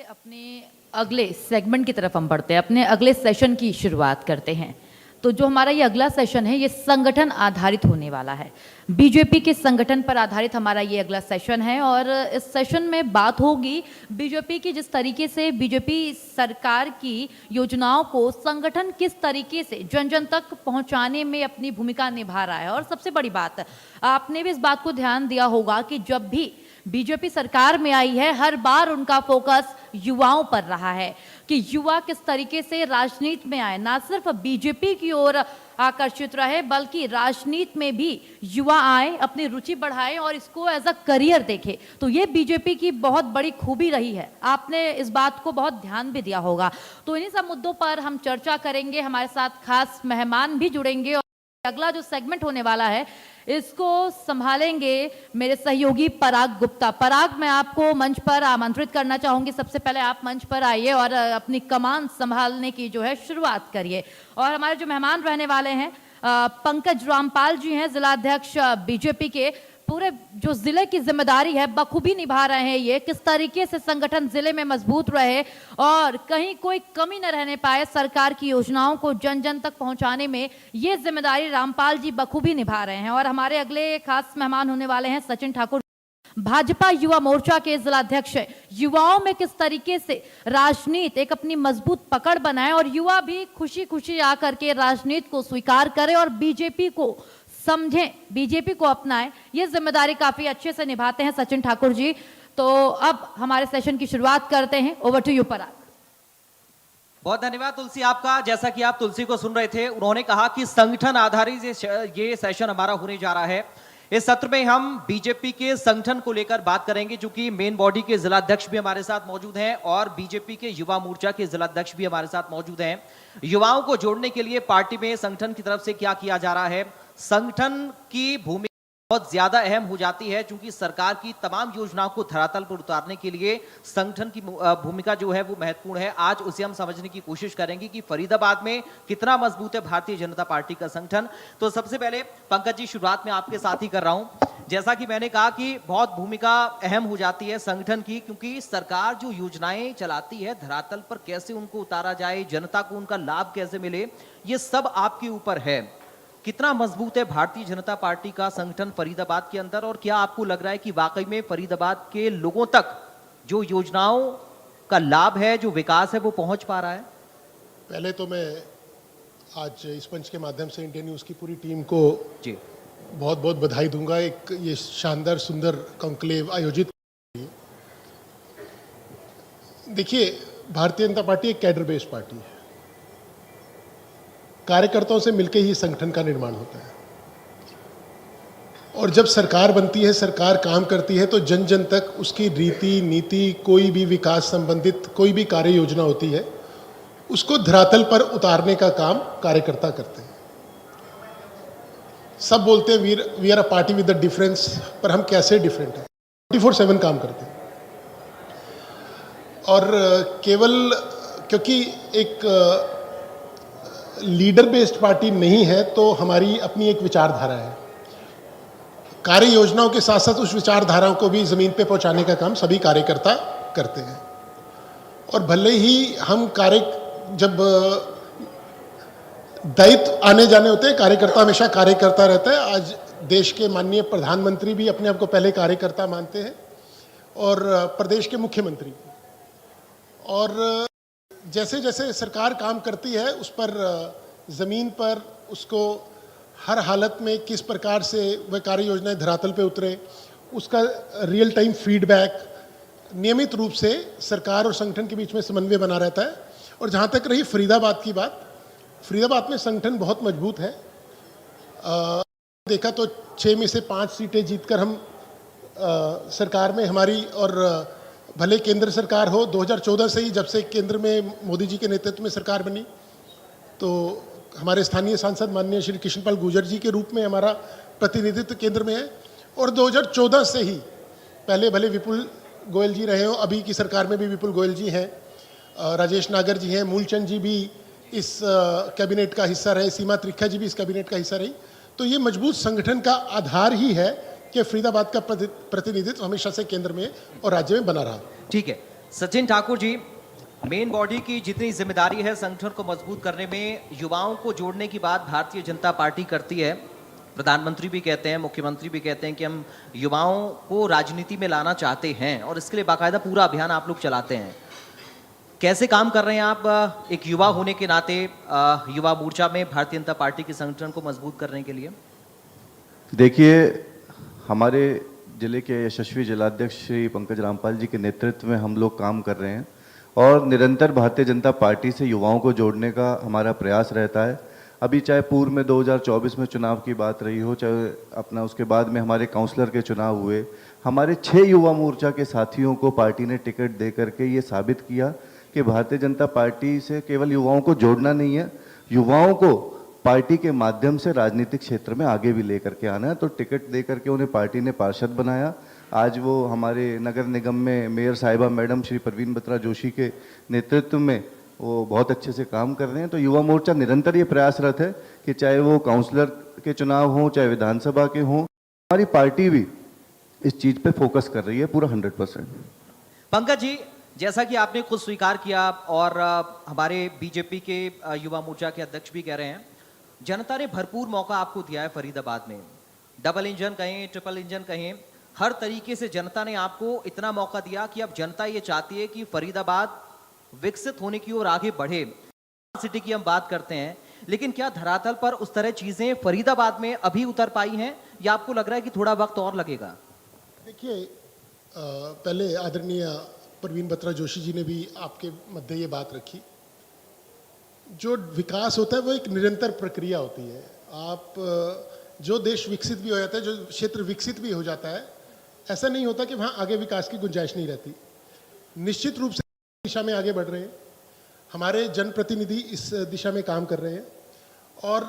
अपने अगले सेगमेंट की तरफ हम बढ़ते हैं, अपने अगले सेशन की शुरुआत करते हैं। तो जो हमारा ये अगला सेशन है ये संगठन आधारित होने वाला है। बीजेपी के संगठन पर आधारित हमारा ये अगला सेशन है और इस सेशन में बात होगी बीजेपी की, जिस तरीके से बीजेपी सरकार की योजनाओं को संगठन किस तरीके से जन जन तक पहुंचाने में अपनी भूमिका निभा रहा है। और सबसे बड़ी बात, आपने भी इस बात को ध्यान दिया होगा कि जब भी बीजेपी सरकार में आई है हर बार उनका फोकस युवाओं पर रहा है कि युवा किस तरीके से राजनीति में आए, ना सिर्फ बीजेपी की ओर आकर्षित रहे बल्कि राजनीति में भी युवा आए, अपनी रुचि बढ़ाए और इसको एज अ करियर देखे। तो ये बीजेपी की बहुत बड़ी खूबी रही है, आपने इस बात को बहुत ध्यान भी दिया होगा। तो इन्हीं सब मुद्दों पर हम चर्चा करेंगे, हमारे साथ खास मेहमान भी जुड़ेंगे और अगला जो सेगमेंट होने वाला है इसको संभालेंगे मेरे सहयोगी पराग गुप्ता। पराग, मैं आपको मंच पर आमंत्रित करना चाहूंगी। सबसे पहले आप मंच पर आइए और अपनी कमान संभालने की जो है शुरुआत करिए। और हमारे जो मेहमान रहने वाले हैं पंकज रामपाल जी हैं, जिला अध्यक्ष बीजेपी के। पूरे जो जिले की जिम्मेदारी है बखूबी निभा रहे हैं, ये किस तरीके से संगठन जिले में मजबूत रहे और कहीं कोई कमी न रहने पाए, सरकार की योजनाओं को जन जन तक पहुंचाने में ये जिम्मेदारी रामपाल जी बखूबी निभा रहे हैं। और हमारे अगले खास मेहमान होने वाले हैं सचिन ठाकुर, भाजपा युवा मोर्चा के जिला अध्यक्ष है। युवाओं में किस तरीके से राजनीति एक अपनी मजबूत पकड़ बनाए और युवा भी खुशी खुशी आकर के राजनीति को स्वीकार करे और बीजेपी को समझें, बीजेपी को अपनाएं, ये जिम्मेदारी काफी अच्छे से निभाते हैं सचिन ठाकुर जी। तो अब हमारे सेशन की शुरुआत करते हैं। ओवर टू यू पराग। बहुत धन्यवाद तुलसी आपका। जैसा कि आप तुलसी को सुन रहे थे, उन्होंने कहा कि संगठन आधारित ये सेशन हमारा होने जा रहा है। इस सत्र में हम बीजेपी के संगठन को लेकर बात करेंगे, जो कि मेन बॉडी के जिला अध्यक्ष भी हमारे साथ मौजूद हैं और बीजेपी के युवा मोर्चा के जिला अध्यक्ष भी हमारे साथ मौजूद हैं। युवाओं को जोड़ने के लिए पार्टी में संगठन की तरफ से क्या किया जा रहा है, संगठन की भूमिका बहुत ज्यादा अहम हो जाती है, क्योंकि सरकार की तमाम योजनाओं को धरातल पर उतारने के लिए संगठन की भूमिका जो है वो महत्वपूर्ण है। आज उसे हम समझने की कोशिश करेंगे कि फरीदाबाद में कितना मजबूत है भारतीय जनता पार्टी का संगठन। तो सबसे पहले पंकज जी, शुरुआत में आपके साथ ही कर रहा हूं। जैसा कि मैंने कहा कि बहुत भूमिका अहम हो जाती है संगठन की, क्योंकि सरकार जो योजनाएं चलाती है धरातल पर कैसे उनको उतारा जाए, जनता को उनका लाभ कैसे मिले, ये सब आपके ऊपर है। कितना मजबूत है भारतीय जनता पार्टी का संगठन फरीदाबाद के अंदर, और क्या आपको लग रहा है कि वाकई में फरीदाबाद के लोगों तक जो योजनाओं का लाभ है, जो विकास है, वो पहुंच पा रहा है? पहले तो मैं आज इस मंच के माध्यम से इंडियन न्यूज़ की पूरी टीम को जी बहुत बहुत बधाई दूंगा, एक ये शानदार सुंदर कॉन्क्लेव आयोजित। देखिए, भारतीय जनता पार्टी एक कैडर बेस्ड पार्टी है। कार्यकर्ताओं से मिलकर ही संगठन का निर्माण होता है और जब सरकार बनती है, सरकार काम करती है, तो जन जन तक उसकी रीति नीति, कोई भी विकास संबंधित कोई भी कार्य योजना होती है, उसको धरातल पर उतारने का काम कार्यकर्ता करते हैं। सब बोलते हैं we are a party with the difference, पर हम कैसे डिफरेंट हैं? 24/7 काम करते हैं और केवल क्योंकि एक लीडर बेस्ड पार्टी नहीं है तो हमारी अपनी एक विचारधारा है। कार्य योजनाओं के साथ साथ उस विचारधाराओं को भी जमीन पे पहुंचाने का काम सभी कार्यकर्ता करते हैं। और भले ही हम जब दायित्व आने जाने होते हैं, कार्यकर्ता हमेशा कार्यकर्ता रहता है। आज देश के माननीय प्रधानमंत्री भी अपने आप को पहले कार्यकर्ता मानते हैं और प्रदेश के मुख्यमंत्री। और जैसे जैसे सरकार काम करती है उस पर ज़मीन पर उसको हर हालत में किस प्रकार से वह कार्य योजनाएं धरातल पे उतरे, उसका रियल टाइम फीडबैक नियमित रूप से सरकार और संगठन के बीच में समन्वय बना रहता है। और जहाँ तक रही फरीदाबाद की बात, फरीदाबाद में संगठन बहुत मजबूत है। देखा तो 6 में से 5 सीटें जीतकर हम सरकार में हमारी, और भले केंद्र सरकार हो, 2014 से ही जब से केंद्र में मोदी जी के नेतृत्व में सरकार बनी, तो हमारे स्थानीय सांसद माननीय श्री कृष्णपाल गुर्जर जी के रूप में हमारा प्रतिनिधित्व केंद्र में है। और 2014 से ही, पहले भले विपुल गोयल जी रहे हो, अभी की सरकार में भी विपुल गोयल जी हैं, राजेश नागर जी हैं, मूलचंद जी भी इस कैबिनेट का हिस्सा रहे, सीमा त्रिखा जी भी इस कैबिनेट का हिस्सा रही। तो ये मजबूत संगठन का आधार ही है कि फरीदाबाद का प्रतिनिधित्व हमेशा से केंद्र में और राज्य में बना रहा। ठीक है, सचिन ठाकुर जी, मेन बॉडी की जितनी जिम्मेदारी है संगठन को मजबूत करने में, युवाओं को जोड़ने की बात भारतीय जनता पार्टी करती है। प्रधानमंत्री भी कहते हैं, मुख्यमंत्री भी कहते हैं कि हम युवाओं को राजनीति में लाना चाहते हैं और इसके लिए बाकायदा पूरा अभियान आप लोग चलाते हैं। कैसे काम कर रहे हैं आप एक युवा होने के नाते युवा मोर्चा में भारतीय जनता पार्टी के संगठन को मजबूत करने के लिए? देखिए, हमारे जिले के यशस्वी जिलाध्यक्ष श्री पंकज रामपाल जी के नेतृत्व में हम लोग काम कर रहे हैं और निरंतर भारतीय जनता पार्टी से युवाओं को जोड़ने का हमारा प्रयास रहता है। अभी चाहे पूर्व में 2024 में चुनाव की बात रही हो, चाहे अपना उसके बाद में हमारे काउंसलर के चुनाव हुए, हमारे 6 युवा मोर्चा के साथियों को पार्टी ने टिकट दे करके ये साबित किया कि भारतीय जनता पार्टी से केवल युवाओं को जोड़ना नहीं है, युवाओं को पार्टी के माध्यम से राजनीतिक क्षेत्र में आगे भी लेकर के आना है। तो टिकट दे करके उन्हें पार्टी ने पार्षद बनाया। आज वो हमारे नगर निगम में मेयर साहिबा मैडम श्री परवीन बत्रा जोशी के नेतृत्व में वो बहुत अच्छे से काम कर रहे हैं। तो युवा मोर्चा निरंतर ये प्रयासरत है कि चाहे वो काउंसलर के चुनाव हों, चाहे विधानसभा के हों, हमारी पार्टी भी इस चीज़ पे फोकस कर रही है पूरा 100%। पंकज जी, जैसा कि आपने खुद स्वीकार किया और हमारे बीजेपी के युवा मोर्चा के अध्यक्ष भी कह रहे हैं, जनता ने भरपूर मौका आपको दिया है फरीदाबाद में। डबल इंजन कहें, ट्रिपल इंजन कहें, हर तरीके से जनता ने आपको इतना मौका दिया कि अब जनता ये चाहती है कि फरीदाबाद विकसित होने की ओर आगे बढ़े। सिटी की हम बात करते हैं, लेकिन क्या धरातल पर उस तरह चीजें फरीदाबाद में अभी उतर पाई हैं या आपको लग रहा है कि थोड़ा वक्त और लगेगा? देखिए, पहले आदरणीय परवीन बत्रा जोशी जी ने भी आपके मध्य ये बात रखी, जो विकास होता है वो एक निरंतर प्रक्रिया होती है। आप जो देश विकसित भी हो जाता है, जो क्षेत्र विकसित भी हो जाता है, ऐसा नहीं होता कि वहाँ आगे विकास की गुंजाइश नहीं रहती। निश्चित रूप से दिशा में आगे बढ़ रहे हैं, हमारे जनप्रतिनिधि इस दिशा में काम कर रहे हैं। और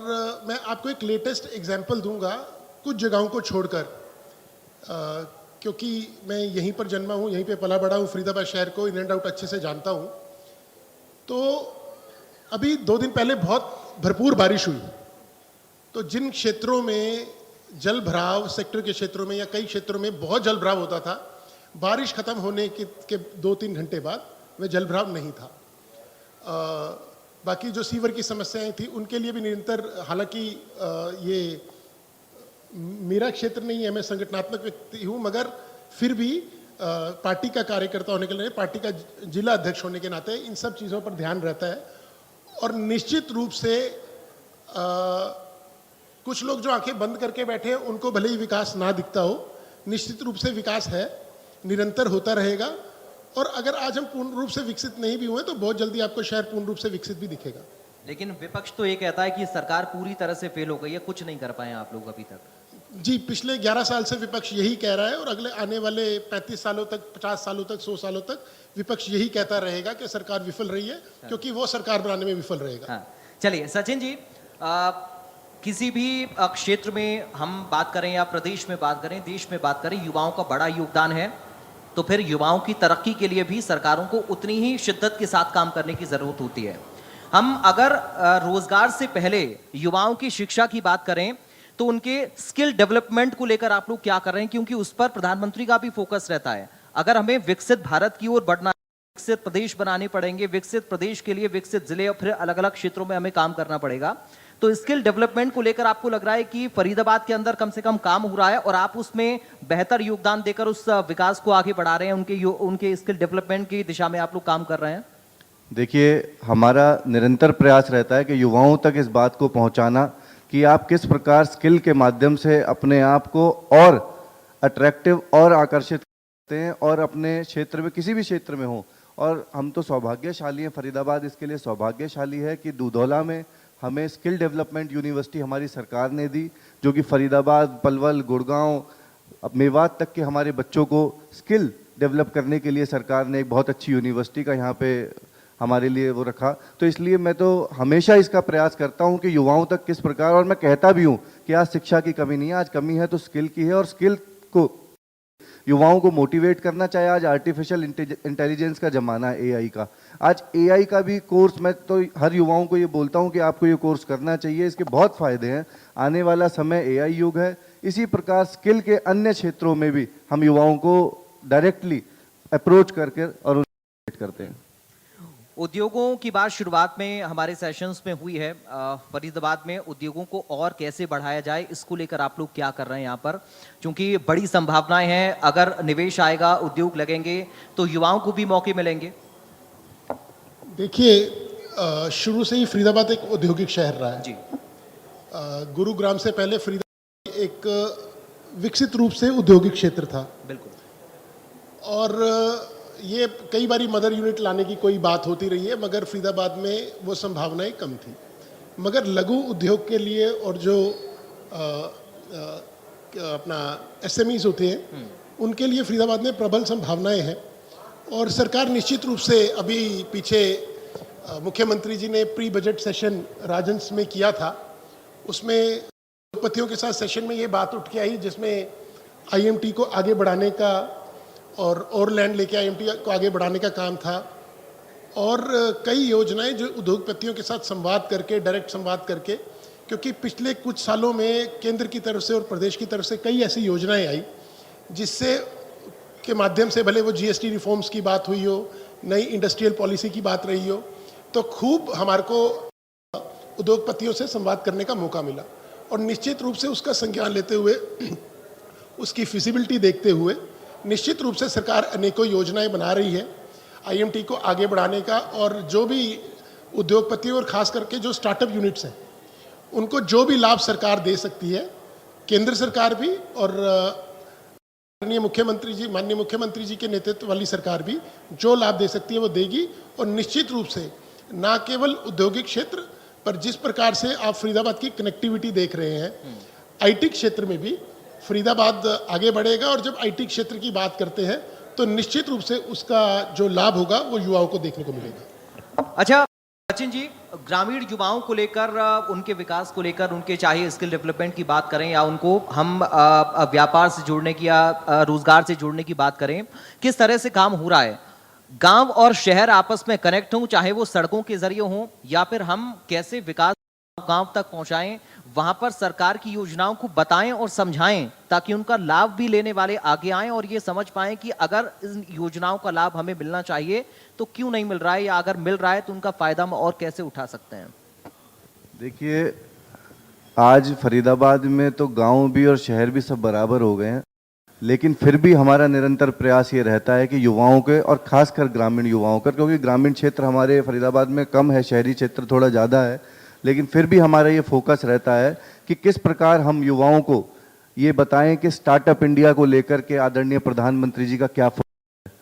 मैं आपको एक लेटेस्ट एग्जाम्पल दूंगा कुछ जगहों को छोड़कर, क्योंकि मैं यहीं पर जन्मा हूँ, यहीं पे पला बड़ा हूँ, फरीदाबाद शहर को इन एंड आउट अच्छे से जानता हूँ। तो अभी 2 दिन पहले बहुत भरपूर बारिश हुई, तो जिन क्षेत्रों में जल भराव, सेक्टर के क्षेत्रों में या कई क्षेत्रों में बहुत जल भराव होता था, बारिश खत्म होने के 2-3 घंटे बाद वह जल भराव नहीं था। बाकी जो सीवर की समस्याएं थी उनके लिए भी निरंतर, हालांकि ये मेरा क्षेत्र नहीं है, मैं संगठनात्मक व्यक्ति हूँ, मगर फिर भी पार्टी का कार्यकर्ता होने के लिए, पार्टी का जिला अध्यक्ष होने के नाते इन सब चीज़ों पर ध्यान रहता है। और निश्चित रूप से कुछ लोग जो आंखें बंद करके बैठे हैं उनको भले ही विकास ना दिखता हो, निश्चित रूप से विकास है, निरंतर होता रहेगा। और अगर आज हम पूर्ण रूप से विकसित नहीं भी हुए तो बहुत जल्दी आपको शहर पूर्ण रूप से विकसित भी दिखेगा। लेकिन विपक्ष तो ये कहता है कि सरकार पूरी तरह से फेल हो गई है, कुछ नहीं कर पाए आप लोग अभी तक। जी, पिछले 11 साल से विपक्ष यही कह रहा है और अगले आने वाले 35 सालों तक, 50 सालों तक, 100 सालों तक विपक्ष यही कहता रहेगा कि सरकार विफल रही है, क्योंकि वो सरकार बनाने में विफल रहेगा। हाँ, चलिए सचिन जी, किसी भी क्षेत्र में हम बात करें या प्रदेश में बात करें, देश में बात करें, युवाओं का बड़ा योगदान है। तो फिर युवाओं की तरक्की के लिए भी सरकारों को उतनी ही शिद्दत के साथ काम करने की जरूरत होती है। हम अगर रोजगार से पहले युवाओं की शिक्षा की बात करें तो उनके स्किल डेवलपमेंट को लेकर आप लोग क्या कर रहे हैं, क्योंकि उस पर प्रधानमंत्री का भी फोकस रहता है। अगर हमें विकसित भारत की ओर बढ़ना, विकसित प्रदेश बनाने पड़ेंगे, विकसित प्रदेश के लिए विकसित जिले और फिर अलग अलग क्षेत्रों में हमें काम करना पड़ेगा। तो स्किल डेवलपमेंट को लेकर आपको लग रहा है कि फरीदाबाद के अंदर कम से कम काम हो रहा है और आप उसमें बेहतर योगदान देकर उस विकास को आगे बढ़ा रहे हैं, उनके स्किल डेवलपमेंट की दिशा में आप लोग काम कर रहे हैं? देखिए, हमारा निरंतर प्रयास रहता है कि युवाओं तक इस बात को पहुंचाना कि आप किस प्रकार स्किल के माध्यम से अपने आप को और अट्रैक्टिव और आकर्षित करते हैं और अपने क्षेत्र में, किसी भी क्षेत्र में हो। और हम तो सौभाग्यशाली हैं, फरीदाबाद इसके लिए सौभाग्यशाली है कि दूधौला में हमें स्किल डेवलपमेंट यूनिवर्सिटी हमारी सरकार ने दी, जो कि फरीदाबाद, पलवल, गुड़गांव, मेवात तक के हमारे बच्चों को स्किल डेवलप करने के लिए सरकार ने एक बहुत अच्छी यूनिवर्सिटी का यहाँ पे हमारे लिए वो रखा। तो इसलिए मैं तो हमेशा इसका प्रयास करता हूँ कि युवाओं तक किस प्रकार, और मैं कहता भी हूँ कि आज शिक्षा की कमी नहीं है, आज कमी है तो स्किल की है। और स्किल को युवाओं को मोटिवेट करना, चाहे आज आर्टिफिशियल इंटेलिजेंस का ज़माना है, एआई का, आज एआई का भी कोर्स, मैं तो हर युवाओं को ये बोलता हूँ कि आपको ये कोर्स करना चाहिए, इसके बहुत फ़ायदे हैं। आने वाला समय एआई युग है। इसी प्रकार स्किल के अन्य क्षेत्रों में भी हम युवाओं को डायरेक्टली अप्रोच करके और करते हैं। उद्योगों की बात शुरुआत में हमारे सेशंस में हुई है। फरीदाबाद में उद्योगों को और कैसे बढ़ाया जाए, इसको लेकर आप लोग क्या कर रहे हैं यहाँ पर? क्योंकि बड़ी संभावनाएं हैं, अगर निवेश आएगा, उद्योग लगेंगे तो युवाओं को भी मौके मिलेंगे। देखिए, शुरू से ही फरीदाबाद एक औद्योगिक शहर रहा है जी। गुरुग्राम से पहले फरीदाबाद एक विकसित रूप से औद्योगिक क्षेत्र था बिल्कुल। और ये कई बारी मदर यूनिट लाने की कोई बात होती रही है, मगर फरीदाबाद में वो संभावनाएं कम थी। मगर लघु उद्योग के लिए और जो अपना एसएमईज होते हैं उनके लिए फरीदाबाद में प्रबल संभावनाएं हैं। और सरकार निश्चित रूप से अभी पीछे मुख्यमंत्री जी ने प्री बजट सेशन राजहंस में किया था, उसमें उद्योगपतियों के साथ सेशन में ये बात उठ के आई जिसमें आईएमटी को आगे बढ़ाने का और लैंड लेके आईएमटी को आगे बढ़ाने का काम था। और कई योजनाएं जो उद्योगपतियों के साथ संवाद करके, डायरेक्ट संवाद करके, क्योंकि पिछले कुछ सालों में केंद्र की तरफ से और प्रदेश की तरफ से कई ऐसी योजनाएं आई जिससे के माध्यम से भले वो जीएसटी रिफॉर्म्स की बात हुई हो, नई इंडस्ट्रियल पॉलिसी की बात रही हो, तो खूब हमारे को उद्योगपतियों से संवाद करने का मौका मिला। और निश्चित रूप से उसका संज्ञान लेते हुए उसकी फिजिबिलिटी देखते हुए निश्चित रूप से सरकार अनेकों योजनाएं बना रही है आईएमटी को आगे बढ़ाने का। और जो भी उद्योगपति और खास करके जो स्टार्टअप यूनिट्स हैं उनको जो भी लाभ सरकार दे सकती है, केंद्र सरकार भी और माननीय मुख्यमंत्री जी के नेतृत्व वाली सरकार भी जो लाभ दे सकती है वो देगी। और निश्चित रूप से ना केवल औद्योगिक क्षेत्र पर जिस प्रकार से आप फरीदाबाद की कनेक्टिविटी देख रहे हैं, आईटी क्षेत्र में भी फरीदाबाद आगे बढ़ेगा। और जब आईटी क्षेत्र की बात करते हैं तो निश्चित रूप से उसका जो लाभ होगा वो युवाओं को देखने को मिलेगा। अच्छा सचिन जी, ग्रामीण युवाओं को लेकर, उनके विकास को लेकर, उनके चाहे स्किल डेवलपमेंट की बात करें या उनको हम व्यापार से जोड़ने की या रोजगार से जोड़ने की बात करें, किस तरह से काम हो रहा है? गांव और शहर आपस में कनेक्ट हों, चाहे वो सड़कों के जरिए हों, या फिर हम कैसे विकास गांव तक पहुंचाएं, वहां पर सरकार की योजनाओं को बताएं और समझाएं ताकि उनका लाभ भी लेने वाले आगे आएं और ये समझ पाएं कि अगर इन योजनाओं का लाभ हमें मिलना चाहिए तो क्यों नहीं मिल रहा है, या अगर मिल रहा है तो उनका फायदा हम और कैसे उठा सकते हैं? देखिए, आज फरीदाबाद में तो गांव भी और शहर भी सब बराबर हो गए हैं, लेकिन फिर भी हमारा निरंतर प्रयास ये रहता है कि युवाओं के, और खासकर ग्रामीण युवाओं का, क्योंकि ग्रामीण क्षेत्र हमारे फरीदाबाद में कम है, शहरी क्षेत्र थोड़ा ज़्यादा है, लेकिन फिर भी हमारा ये फोकस रहता है कि किस प्रकार हम युवाओं को ये बताएं कि स्टार्टअप इंडिया को लेकर के आदरणीय प्रधानमंत्री जी का क्या फोकस है।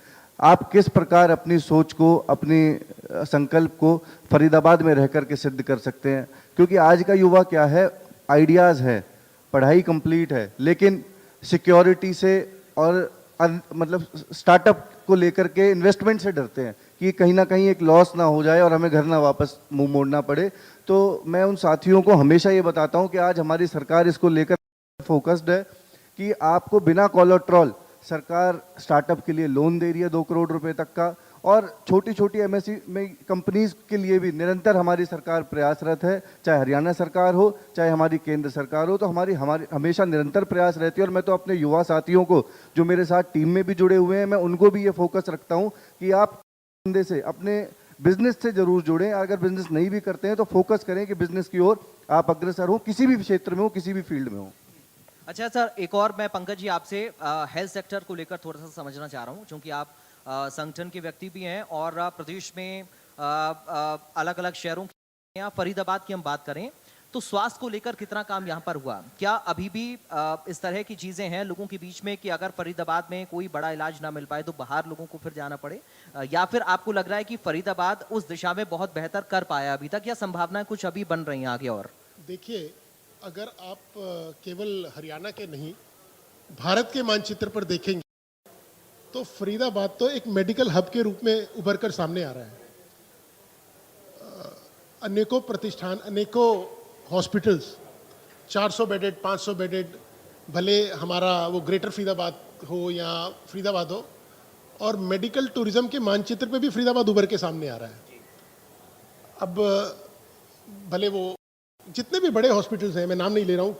आप किस प्रकार अपनी सोच को, अपनी संकल्प को फरीदाबाद में रह कर के सिद्ध कर सकते हैं। क्योंकि आज का युवा क्या है, आइडियाज़ है, पढ़ाई कंप्लीट है, लेकिन सिक्योरिटी से और मतलब स्टार्टअप को लेकर के, इन्वेस्टमेंट से डरते हैं कि कहीं ना कहीं एक लॉस ना हो जाए और हमें घर ना वापस मुंह मोड़ना पड़े। तो मैं उन साथियों को हमेशा ये बताता हूं कि आज हमारी सरकार इसको लेकर फोकस्ड है कि आपको बिना कोलेटरल सरकार स्टार्टअप के लिए लोन दे रही है 2 करोड़ रुपए तक का, और छोटी छोटी एमएसई में कंपनीज के लिए भी निरंतर हमारी सरकार प्रयासरत है, चाहे हरियाणा सरकार हो चाहे हमारी केंद्र सरकार हो। तो हमारी हमेशा निरंतर प्रयास रहती है। और मैं तो अपने युवा साथियों को जो मेरे साथ टीम में भी जुड़े हुए हैं, मैं उनको भी ये फोकस रखता हूँ कि आप धंधे से, अपने बिजनेस से जरूर जुड़ें। अगर बिजनेस नहीं भी करते हैं तो फोकस करें कि बिजनेस की ओर आप अग्रसर हो, किसी भी क्षेत्र में हो, किसी भी फील्ड में हो। अच्छा सर, एक और मैं पंकज जी आपसे हेल्थ सेक्टर को लेकर थोड़ा सा समझना चाह रहा हूँ, क्योंकि आप संगठन के व्यक्ति भी हैं और प्रदेश में अलग अलग शहरों की, या फरीदाबाद की हम बात करें तो स्वास्थ्य को लेकर कितना काम यहाँ पर हुआ? क्या अभी भी इस तरह की चीजें हैं लोगों के बीच में कि अगर फरीदाबाद में कोई बड़ा इलाज ना मिल पाए तो बाहर लोगों को फिर जाना पड़े, या फिर आपको लग रहा है कि फरीदाबाद उस दिशा में बहुत बेहतर कर पाया अभी तक, या संभावनाएं कुछ अभी बन रही हैं आगे? और देखिए, अगर आप केवल हरियाणा के नहीं भारत के मानचित्र पर देखेंगे तो फरीदाबाद तो एक मेडिकल हब के रूप में उभर कर सामने आ रहा है। अनेकों प्रतिष्ठान, अनेकों हॉस्पिटल्स, 400 बेडेड, 500 बेडेड, भले हमारा वो ग्रेटर फरीदाबाद हो या फरीदाबाद हो, और मेडिकल टूरिज्म के मानचित्र पे भी फरीदाबाद उभर के सामने आ रहा है। अब भले वो जितने भी बड़े हॉस्पिटल्स हैं, मैं नाम नहीं ले रहा हूँ,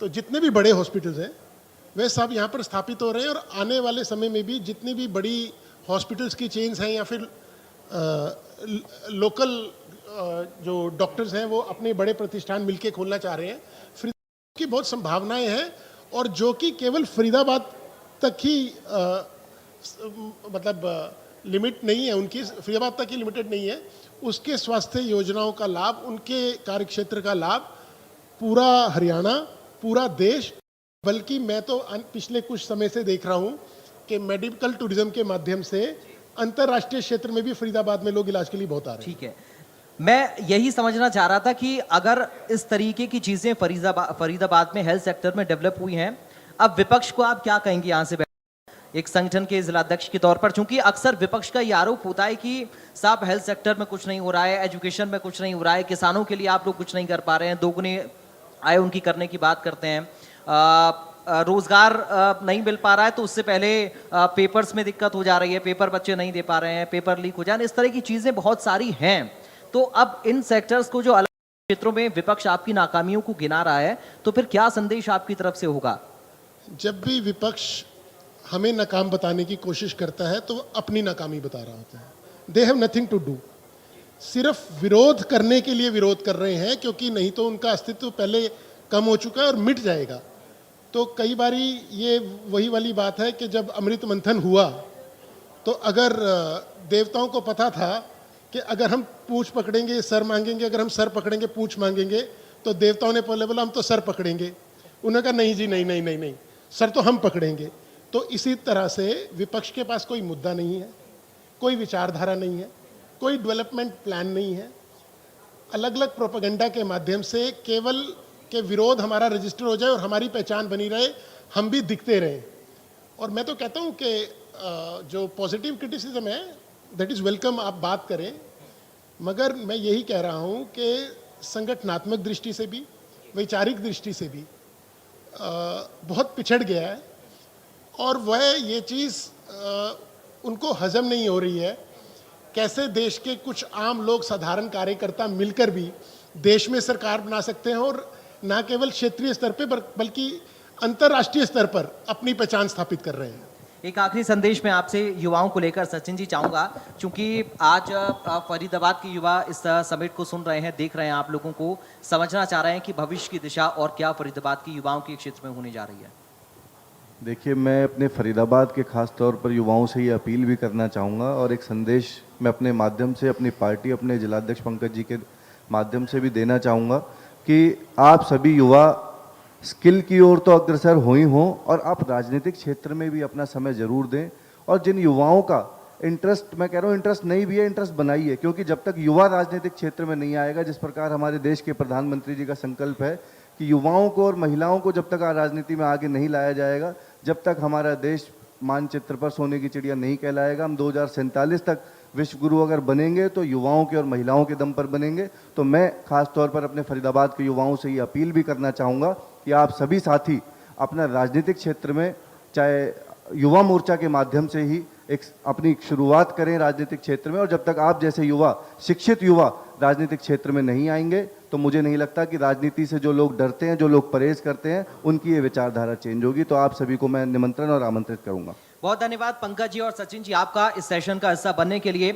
तो जितने भी बड़े हॉस्पिटल्स हैं वे सब यहाँ पर स्थापित हो रहे हैं। और आने वाले समय में भी जितनी भी बड़ी हॉस्पिटल्स की चेन्स हैं या फिर लोकल जो डॉक्टर्स हैं वो अपने बड़े प्रतिष्ठान मिलके खोलना चाह रहे हैं। फरीदाबाद की बहुत संभावनाएं हैं और जो कि केवल फरीदाबाद तक ही मतलब लिमिट नहीं है उनकी, फरीदाबाद तक ही लिमिटेड नहीं है। उसके स्वास्थ्य योजनाओं का लाभ, उनके कार्यक्षेत्र का लाभ पूरा हरियाणा, पूरा देश, बल्कि मैं तो पिछले कुछ समय से देख रहा हूं कि मेडिकल टूरिज्म के माध्यम से अंतर्राष्ट्रीय क्षेत्र में भी फरीदाबाद में लोग इलाज के लिए बहुत आ रहे हैं। ठीक है, मैं यही समझना चाह रहा था कि अगर इस तरीके की चीजें फरीदाबाद में हेल्थ सेक्टर में डेवलप हुई हैं, अब विपक्ष को आप क्या कहेंगे यहाँ से एक संगठन के जिला अध्यक्ष के तौर पर? क्योंकि अक्सर विपक्ष का ये आरोप होता है कि साहब हेल्थ सेक्टर में कुछ नहीं हो रहा है, एजुकेशन में कुछ नहीं हो रहा है, किसानों के लिए आप लोग कुछ नहीं कर पा रहे हैं, दोगुनी आय उनकी करने की बात करते हैं, रोजगार नहीं मिल पा रहा है तो उससे पहले पेपर्स में दिक्कत हो जा रही है, पेपर बच्चे नहीं दे पा रहे हैं, पेपर लीक हो जाए, इस तरह की चीजें बहुत सारी हैं। तो अब इन सेक्टर्स को जो अलग क्षेत्रों में विपक्ष आपकी नाकामियों को गिना रहा है, तो फिर क्या संदेश आपकी तरफ से होगा? जब भी विपक्ष हमें नाकाम बताने की कोशिश करता है तो वो अपनी नाकामी बता रहा होता है। They have nothing to do, सिर्फ विरोध करने के लिए विरोध कर रहे हैं, क्योंकि नहीं तो उनका अस्तित्व पहले कम हो चुका है और मिट जाएगा। तो कई बारी ये वही वाली बात है कि जब अमृत मंथन हुआ तो अगर देवताओं को पता था कि अगर हम पूंछ पकड़ेंगे सर मांगेंगे, अगर हम सर पकड़ेंगे पूंछ मांगेंगे, तो देवताओं ने पहले बोला हम तो सर पकड़ेंगे। उन्होंने कहा नहीं जी, नहीं नहीं नहीं नहीं, सर तो हम पकड़ेंगे। तो इसी तरह से विपक्ष के पास कोई मुद्दा नहीं है, कोई विचारधारा नहीं है, कोई डेवलपमेंट प्लान नहीं है। अलग अलग प्रोपेगेंडा के माध्यम से केवल के विरोध हमारा रजिस्टर हो जाए और हमारी पहचान बनी रहे, हम भी दिखते रहें। और मैं तो कहता हूँ कि जो पॉजिटिव क्रिटिसिज्म है दैट इज़ वेलकम, आप बात करें, मगर मैं यही कह रहा हूँ कि संगठनात्मक दृष्टि से भी, वैचारिक दृष्टि से भी बहुत पिछड़ गया है और वह ये चीज़ उनको हजम नहीं हो रही है। कैसे देश के कुछ आम लोग, साधारण कार्यकर्ता मिलकर भी देश में सरकार बना सकते हैं और न केवल क्षेत्रीय स्तर पे बल्कि अंतर्राष्ट्रीय स्तर पर अपनी पहचान स्थापित कर रहे हैं। एक आखिरी संदेश मैं आपसे युवाओं को लेकर सचिन जी चाहूंगा, क्योंकि आज फरीदाबाद के युवा इस समिट को सुन रहे हैं, देख रहे हैं, आप लोगों को समझना चाह रहे हैं कि भविष्य की दिशा और क्या फरीदाबाद के युवाओं के क्षेत्र में होने जा रही है। देखिए, मैं अपने फरीदाबाद के खास तौर पर युवाओं से ये अपील भी करना चाहूँगा और एक संदेश मैं अपने माध्यम से अपनी पार्टी, अपने जिलाध्यक्ष पंकज जी के माध्यम से भी देना चाहूँगा कि आप सभी युवा स्किल की ओर तो अग्रसर हो ही हों और आप राजनीतिक क्षेत्र में भी अपना समय जरूर दें। और जिन युवाओं का इंटरेस्ट, मैं कह रहा हूँ इंटरेस्ट नहीं भी है, इंटरेस्ट बनाइए, क्योंकि जब तक युवा राजनीतिक क्षेत्र में नहीं आएगा, जिस प्रकार हमारे देश के प्रधानमंत्री जी का संकल्प है कि युवाओं को और महिलाओं को जब तक राजनीति में आगे नहीं लाया जाएगा, जब तक हमारा देश मानचित्र पर सोने की चिड़िया नहीं कहलाएगा। हम 2047 तक विश्व गुरु अगर बनेंगे तो युवाओं के और महिलाओं के दम पर बनेंगे। तो मैं खास तौर पर अपने फरीदाबाद के युवाओं से ये अपील भी करना चाहूँगा कि आप सभी साथी अपना राजनीतिक क्षेत्र में, चाहे युवा मोर्चा के माध्यम से ही एक अपनी शुरुआत करें राजनीतिक क्षेत्र में। और जब तक आप जैसे युवा, शिक्षित युवा राजनीतिक क्षेत्र में नहीं आएंगे तो मुझे नहीं लगता कि राजनीति से जो लोग डरते हैं, जो लोग परहेज करते हैं, उनकी ये विचारधारा चेंज होगी। तो आप सभी को मैं निमंत्रण और आमंत्रित करूंगा। बहुत धन्यवाद पंकज जी और सचिन जी आपका इस सेशन का हिस्सा बनने के लिए।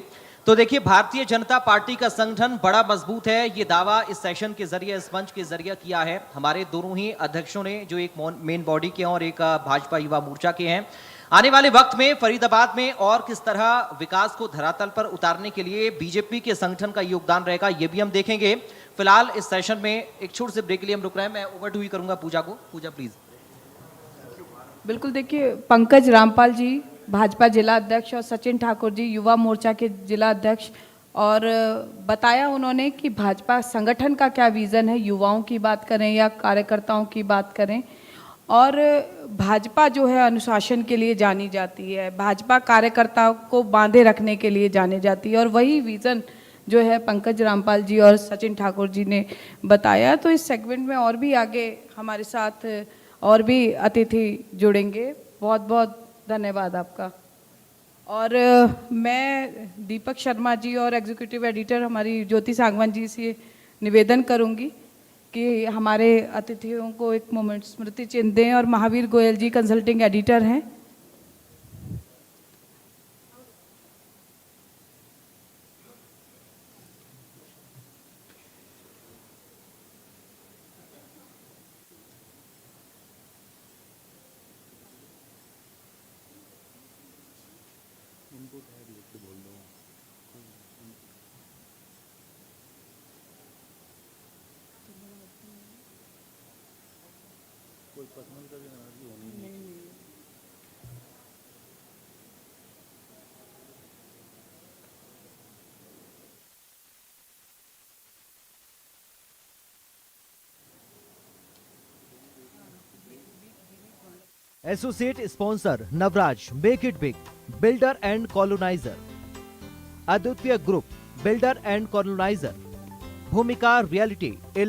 तो देखिए, भारतीय जनता पार्टी का संगठन बड़ा मजबूत है, ये दावा इस सेशन के जरिए, इस मंच के जरिए किया है हमारे दोनों ही अध्यक्षों ने, जो एक मेन बॉडी के हैं और एक भाजपा युवा मोर्चा के हैं। आने वाले वक्त में फरीदाबाद में और किस तरह विकास को धरातल पर उतारने के लिए बीजेपी के संगठन का योगदान रहेगा, ये भी हम देखेंगे। फिलहाल इस सेशन में एक छोटे से ब्रेक के लिए हम रुक रहे हैं। मैं ओवर टू ही करूंगा पूजा को। पूजा प्लीज। बिल्कुल, देखिए, पंकज रामपाल जी भाजपा जिला अध्यक्ष और सचिन ठाकुर जी युवा मोर्चा के जिला अध्यक्ष, और बताया उन्होंने कि भाजपा संगठन का क्या विज़न है, युवाओं की बात करें या कार्यकर्ताओं की बात करें। और भाजपा जो है अनुशासन के लिए जानी जाती है, भाजपा कार्यकर्ताओं को बांधे रखने के लिए जानी जाती है, और वही विज़न जो है पंकज रामपाल जी और सचिन ठाकुर जी ने बताया। तो इस सेगमेंट में और भी आगे हमारे साथ और भी अतिथि जुड़ेंगे। बहुत बहुत धन्यवाद आपका। और मैं दीपक शर्मा जी और एग्जीक्यूटिव एडिटर हमारी ज्योति सांगवान जी से निवेदन करूंगी कि हमारे अतिथियों को एक मोमेंट स्मृति चिन्ह दें। और महावीर गोयल जी कंसल्टिंग एडिटर हैं। Associate sponsor Navraj, make it big, builder and coloniser, अद्वितीय ग्रुप, बिल्डर एंड कॉलोनाइजर, भूमिका रियलिटी।